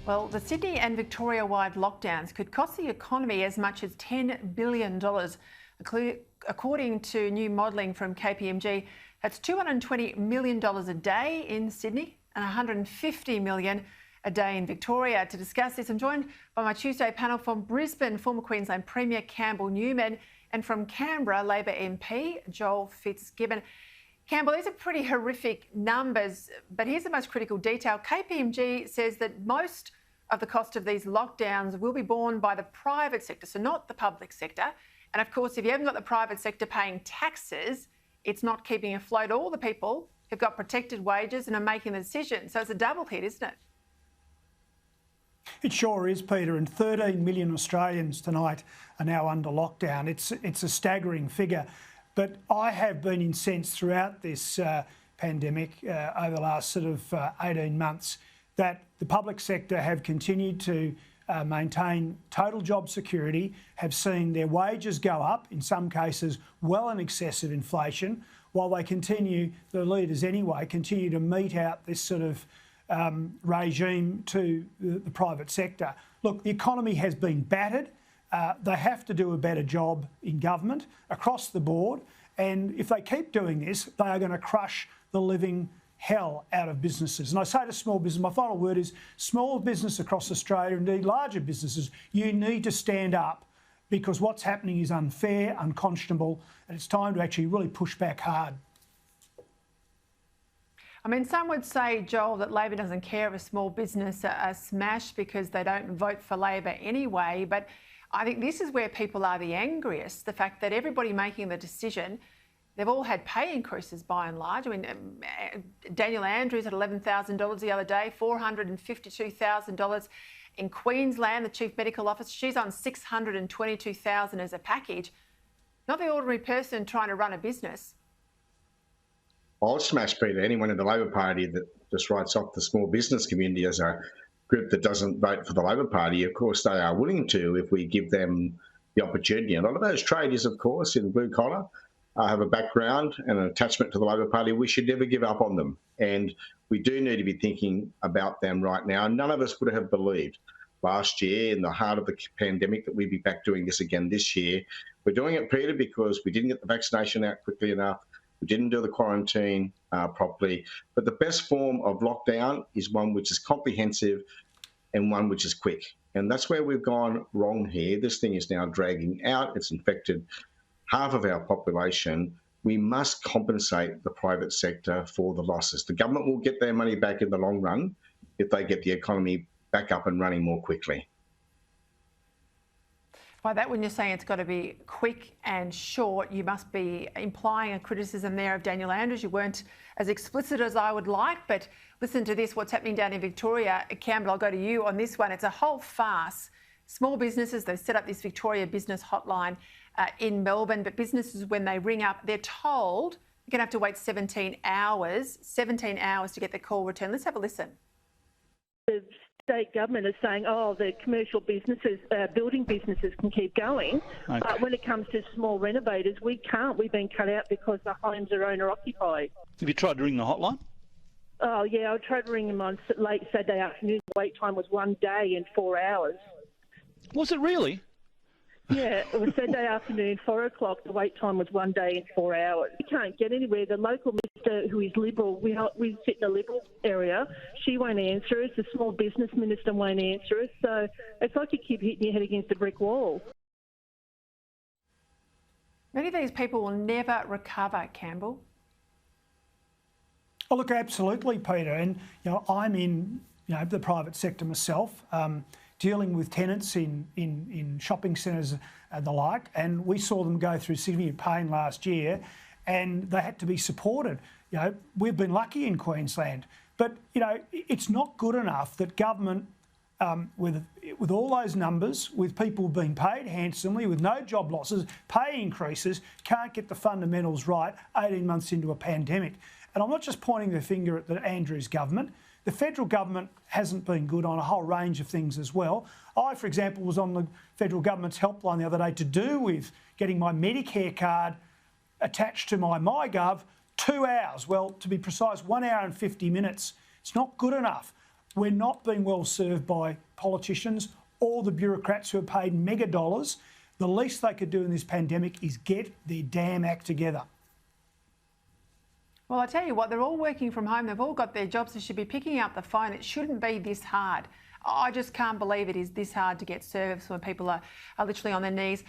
Well, the Sydney and Victoria-wide lockdowns could cost the economy as much as $10 billion. According to new modelling from KPMG, that's $220 million a day in Sydney and $150 million a day in Victoria. To discuss this, I'm joined by my Tuesday panel from Brisbane, former Queensland Premier Campbell Newman, and from Canberra, Labor MP Joel Fitzgibbon. Campbell, these are pretty horrific numbers, but here's the most critical detail. KPMG says that most of the cost of these lockdowns will be borne by the private sector, so not the public sector. And of course, if you haven't got the private sector paying taxes, it's not keeping afloat all the people who've got protected wages and are making the decision. So it's a double hit, isn't it? It sure is, Peter, and 13 million Australians tonight are now under lockdown. It's a staggering figure. But I have been incensed throughout this pandemic over the last sort of 18 months that the public sector have continued to maintain total job security, have seen their wages go up, in some cases well in excess of inflation, while they continue, the leaders anyway, continue to mete out this sort of regime to the private sector. Look, the economy has been battered. They have to do a better job in government across the board. And if they keep doing this, they are going to crush the living hell out of businesses. And I say to small business, my final word is small business across Australia, indeed larger businesses, you need to stand up because what's happening is unfair, unconscionable, and it's time to actually really push back hard. I mean, some would say, Joel, that Labor doesn't care if a small business are smashed because they don't vote for Labor anyway. But I think this is where people are the angriest, the fact that everybody making the decision, they've all had pay increases by and large. I mean, Daniel Andrews at $11,000 the other day, $452,000 in Queensland, the Chief Medical Officer, she's on $622,000 as a package. Not the ordinary person trying to run a business. I'll smash, Peter, anyone in the Labor Party that just writes off the small business community as a group that doesn't vote for the Labor Party. Of course, they are willing to if we give them the opportunity. A lot of those traders, of course, in blue collar, have a background and an attachment to the Labor Party. We should never give up on them. And we do need to be thinking about them right now. None of us would have believed last year in the heart of the pandemic that we'd be back doing this again this year. We're doing it, Peter, because we didn't get the vaccination out quickly enough. We didn't do the quarantine properly. But the best form of lockdown is one which is comprehensive and one which is quick. And that's where we've gone wrong here. This thing is now dragging out. It's infected half of our population. We must compensate the private sector for the losses. The government will get their money back in the long run if they get the economy back up and running more quickly. By that, when you're saying it's got to be quick and short, you must be implying a criticism there of Daniel Andrews. You weren't as explicit as I would like, but listen to this, what's happening down in Victoria. Campbell, I'll go to you on this one. It's a whole farce. Small businesses, they've set up this Victoria Business Hotline in Melbourne, but businesses, when they ring up, they're told you're going to have to wait 17 hours to get the call returned. Let's have a listen. The state government is saying, oh, the commercial businesses, building businesses can keep going. Okay. But when it comes to small renovators, we can't. We've been cut out because the homes are owner-occupied. Have you tried to ring the hotline? Oh, yeah, I tried to ring them on late Saturday afternoon. The wait time was 1 day and 4 hours. Was it really? Yeah, it was Saturday afternoon, 4 o'clock. The wait time was 1 day and 4 hours. We can't get anywhere. The local minister, who is Liberal, we sit in a Liberal area, she won't answer us. The small business minister won't answer us. So it's like you keep hitting your head against a brick wall. Many of these people will never recover, Campbell. Oh, look, absolutely, Peter. And, I'm in, the private sector myself, dealing with tenants in shopping centres and the like, and we saw them go through significant pain last year and they had to be supported. We've been lucky in Queensland, but, it's not good enough that government, with all those numbers, with people being paid handsomely, with no job losses, pay increases, can't get the fundamentals right 18 months into a pandemic. And I'm not just pointing the finger at the Andrews government. The federal government hasn't been good on a whole range of things as well. I, for example, was on the federal government's helpline the other day to do with getting my Medicare card attached to my MyGov, 2 hours. Well, to be precise, 1 hour and 50 minutes. It's not good enough. We're not being well served by politicians or the bureaucrats who are paid mega dollars. The least they could do in this pandemic is get their damn act together. Well, I tell you what, they're all working from home. They've all got their jobs. They should be picking up the phone. It shouldn't be this hard. I just can't believe it is this hard to get service when people are literally on their knees.